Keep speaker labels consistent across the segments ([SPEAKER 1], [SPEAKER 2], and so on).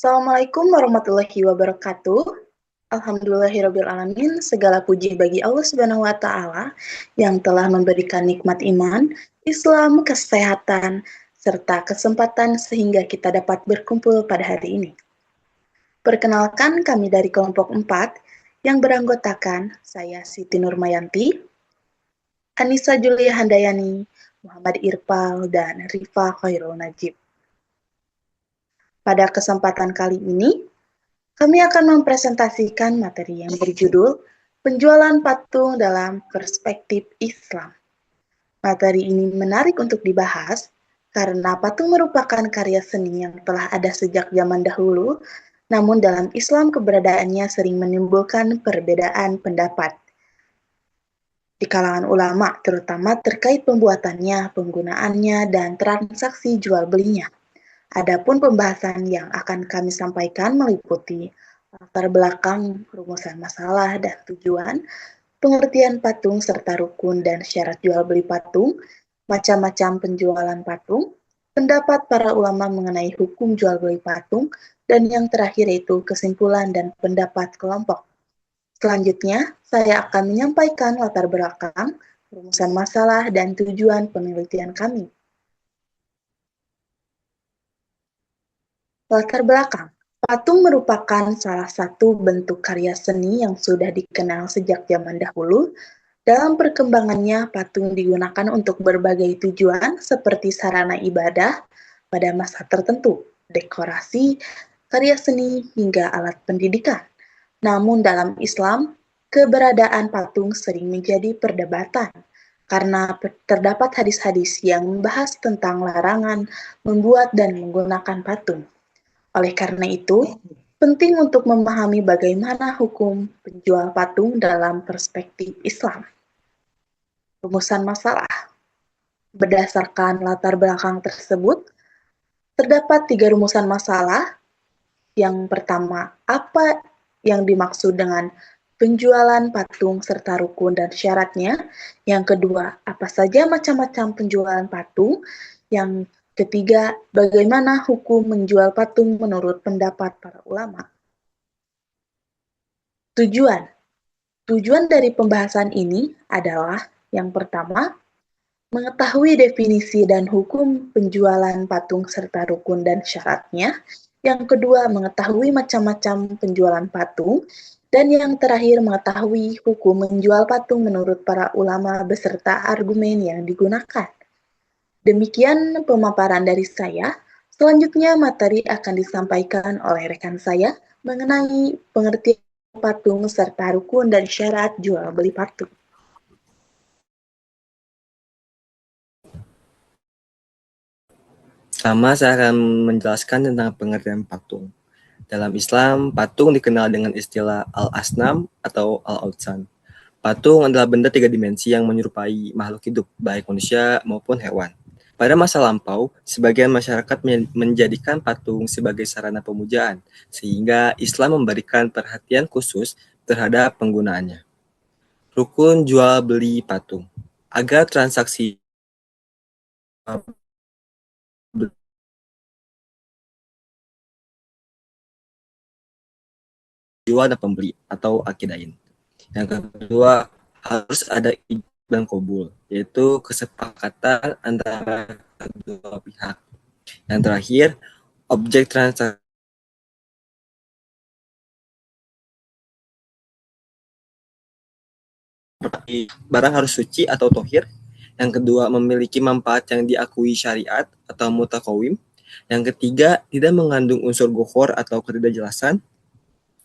[SPEAKER 1] Assalamualaikum warahmatullahi wabarakatuh. Alhamdulillahirrabbilalamin, segala puji bagi Allah Subhanahu wa Ta'ala yang telah memberikan nikmat iman, Islam, kesehatan, serta kesempatan sehingga kita dapat berkumpul pada hari ini. Perkenalkan, kami dari kelompok 4 yang beranggotakan saya Siti Nurmayanti, Anissa Julia Handayani, Muhammad Irfal, dan Rifa Khairul Najib. Pada kesempatan kali ini, kami akan mempresentasikan materi yang berjudul Penjualan Patung dalam Perspektif Islam. Materi ini menarik untuk dibahas karena patung merupakan karya seni yang telah ada sejak zaman dahulu, namun dalam Islam keberadaannya sering menimbulkan perbedaan pendapat di kalangan ulama, terutama terkait pembuatannya, penggunaannya, dan transaksi jual belinya. Adapun pembahasan yang akan kami sampaikan meliputi latar belakang, rumusan masalah dan tujuan, pengertian patung serta rukun dan syarat jual beli patung, macam-macam penjualan patung, pendapat para ulama mengenai hukum jual beli patung, dan yang terakhir yaitu kesimpulan dan pendapat kelompok. Selanjutnya, saya akan menyampaikan latar belakang, rumusan masalah, dan tujuan penelitian kami. Latar belakang. Patung merupakan salah satu bentuk karya seni yang sudah dikenal sejak zaman dahulu. Dalam perkembangannya, patung digunakan untuk berbagai tujuan seperti sarana ibadah pada masa tertentu, dekorasi, karya seni, hingga alat pendidikan. Namun dalam Islam, keberadaan patung sering menjadi perdebatan karena terdapat hadis-hadis yang membahas tentang larangan membuat dan menggunakan patung. Oleh karena itu, penting untuk memahami bagaimana hukum penjual patung dalam perspektif Islam. Rumusan masalah. Berdasarkan latar belakang tersebut, terdapat 3 rumusan masalah. Yang pertama, apa yang dimaksud dengan penjualan patung serta rukun dan syaratnya. Yang kedua, apa saja macam-macam penjualan patung. Yang ketiga, bagaimana hukum menjual patung menurut pendapat para ulama. Tujuan dari pembahasan ini adalah yang pertama, mengetahui definisi dan hukum penjualan patung serta rukun dan syaratnya. Yang kedua, mengetahui macam-macam penjualan patung. Dan yang terakhir, mengetahui hukum menjual patung menurut para ulama beserta argumen yang digunakan. Demikian pemaparan dari saya. Selanjutnya materi akan disampaikan oleh rekan saya mengenai pengertian patung serta rukun dan syarat jual beli patung.
[SPEAKER 2] Pertama, saya akan menjelaskan tentang pengertian patung. Dalam Islam, patung dikenal dengan istilah al-asnam atau al-awtsan. Patung adalah benda 3 dimensi yang menyerupai makhluk hidup, baik manusia maupun hewan. Pada masa lampau, sebagian masyarakat menjadikan patung sebagai sarana pemujaan, sehingga Islam memberikan perhatian khusus terhadap penggunaannya. Rukun jual beli patung. Agar transaksi jual dan pembeli atau akidain. Yang kedua, harus ada ijab dan qabul, yaitu kesepakatan antara kedua pihak. Yang terakhir, objek transaksi barang harus suci atau tohir. Yang kedua, memiliki manfaat yang diakui syariat atau mutakawim. Yang ketiga, tidak mengandung unsur gohor atau ketidakjelasan.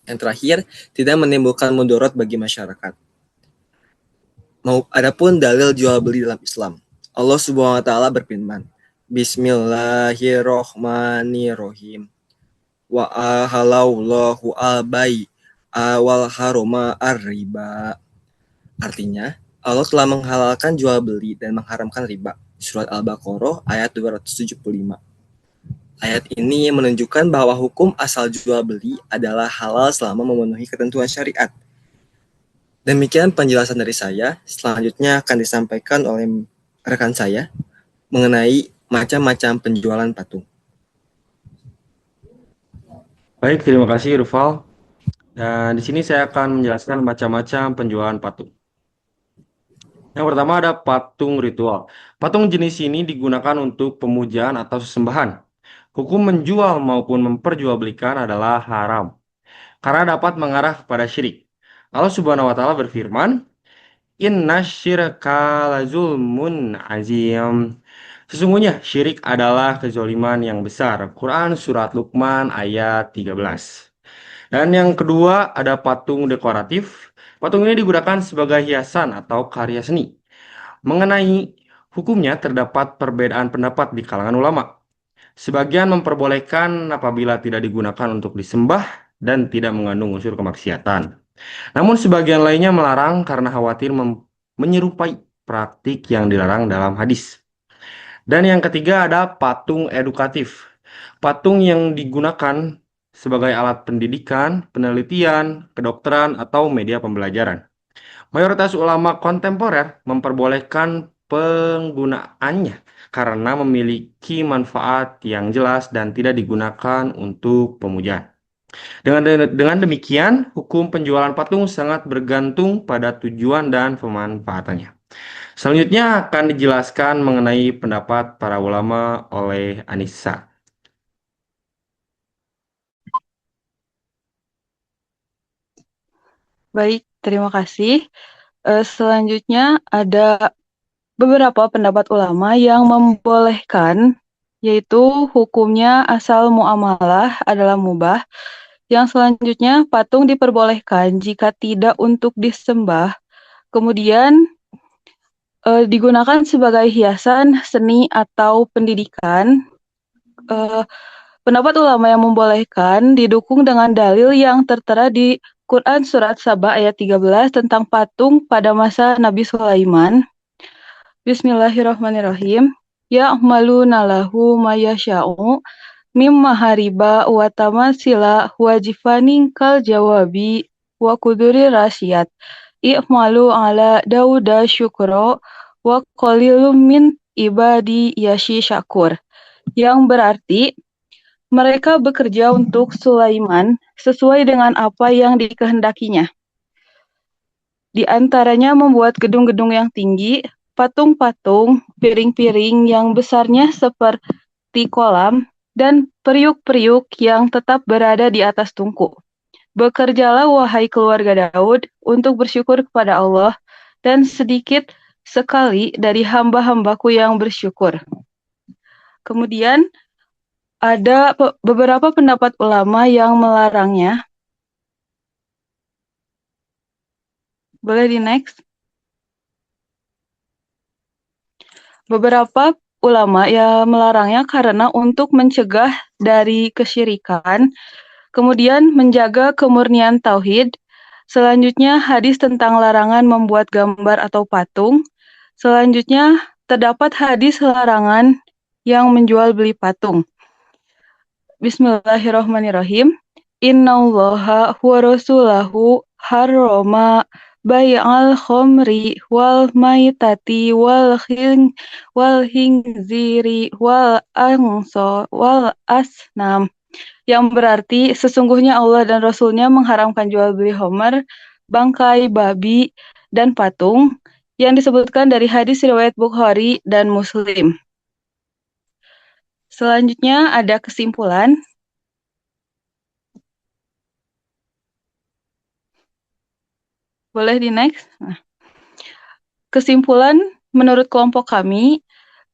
[SPEAKER 2] Yang terakhir, tidak menimbulkan mudarat bagi masyarakat. Adapun dalil jual beli dalam Islam, Allah Subhanahu wa taala berfirman, Bismillahirrohmanirrohim. Wa ahallallahu al-bai awal haroma ar-riba. Artinya, Allah telah menghalalkan jual beli dan mengharamkan riba. Surat Al-Baqarah ayat 275. Ayat ini menunjukkan bahwa hukum asal jual beli adalah halal selama memenuhi ketentuan syariat. Demikian penjelasan dari saya. Selanjutnya akan disampaikan oleh rekan saya mengenai macam-macam penjualan patung.
[SPEAKER 3] Baik, terima kasih Rufal. Dan di sini saya akan menjelaskan macam-macam penjualan patung. Yang pertama ada patung ritual. Patung jenis ini digunakan untuk pemujaan atau sesembahan. Hukum menjual maupun memperjualbelikan adalah haram karena dapat mengarah kepada syirik. Allah Subhanahu wa taala berfirman, "Inna syirka lazulmun azim." Sesungguhnya syirik adalah kezoliman yang besar. Quran Surat Luqman ayat 13. Dan yang kedua ada patung dekoratif. Patung ini digunakan sebagai hiasan atau karya seni. Mengenai hukumnya terdapat perbedaan pendapat di kalangan ulama. Sebagian memperbolehkan apabila tidak digunakan untuk disembah dan tidak mengandung unsur kemaksiatan. Namun sebagian lainnya melarang karena khawatir menyerupai praktik yang dilarang dalam hadis. Dan yang ketiga ada patung edukatif. Patung yang digunakan sebagai alat pendidikan, penelitian, kedokteran, atau media pembelajaran. Mayoritas ulama kontemporer memperbolehkan penggunaannya karena memiliki manfaat yang jelas dan tidak digunakan untuk pemujaan. Dengan demikian, hukum penjualan patung sangat bergantung pada tujuan dan pemanfaatannya. Selanjutnya akan dijelaskan mengenai pendapat para ulama oleh Anissa.
[SPEAKER 4] Baik, terima kasih. Selanjutnya ada beberapa pendapat ulama yang membolehkan, yaitu hukumnya asal muamalah adalah mubah. Yang selanjutnya, patung diperbolehkan jika tidak untuk disembah, kemudian digunakan sebagai hiasan, seni, atau pendidikan. Pendapat ulama yang membolehkan didukung dengan dalil yang tertera di Quran Surat Saba ayat 13 tentang patung pada masa Nabi Sulaiman. Bismillahirrahmanirrahim. Ya'maluna lahu mayasya'u mimma hariba wa tamasila wa jifanin kal jawabi wa kuduri rasyat. I'malu ala Dauda syukro wa qalilum min ibadi yashi syakur. Yang berarti mereka bekerja untuk Sulaiman sesuai dengan apa yang dikehendakinya. Di antaranya membuat gedung-gedung yang tinggi, patung-patung, piring-piring yang besarnya seperti kolam, dan periuk-periuk yang tetap berada di atas tungku. Bekerjalah wahai keluarga Daud untuk bersyukur kepada Allah, dan sedikit sekali dari hamba-hambaku yang bersyukur. Kemudian ada beberapa pendapat ulama yang melarangnya. Boleh di next? Beberapa ulama yang melarangnya karena untuk mencegah dari kesyirikan, kemudian menjaga kemurnian tauhid. Selanjutnya hadis tentang larangan membuat gambar atau patung. Selanjutnya terdapat hadis larangan yang menjual beli patung. Bismillahirrahmanirrahim. Innallaha wa rasulahu harrama bai'al khomri wal maitati wal hingziri wal asnam. Yang berarti sesungguhnya Allah dan Rasulnya mengharamkan jual beli homer, bangkai babi, dan patung yang disebutkan dari hadis riwayat Bukhari dan Muslim. Selanjutnya ada kesimpulan. Boleh di next? Nah. Kesimpulan, menurut kelompok kami,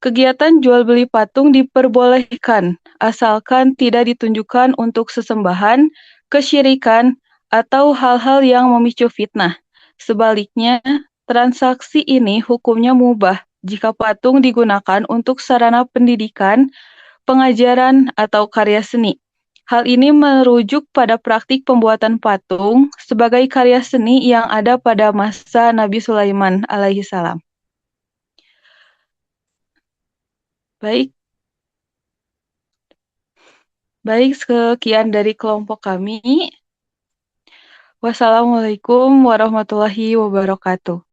[SPEAKER 4] kegiatan jual beli patung diperbolehkan, asalkan tidak ditunjukkan untuk sesembahan, kesyirikan, atau hal-hal yang memicu fitnah. Sebaliknya, transaksi ini hukumnya mubah jika patung digunakan untuk sarana pendidikan, pengajaran, atau karya seni. Hal ini merujuk pada praktik pembuatan patung sebagai karya seni yang ada pada masa Nabi Sulaiman alaihi salam. Baik. Baik, sekian dari kelompok kami. Wassalamualaikum warahmatullahi wabarakatuh.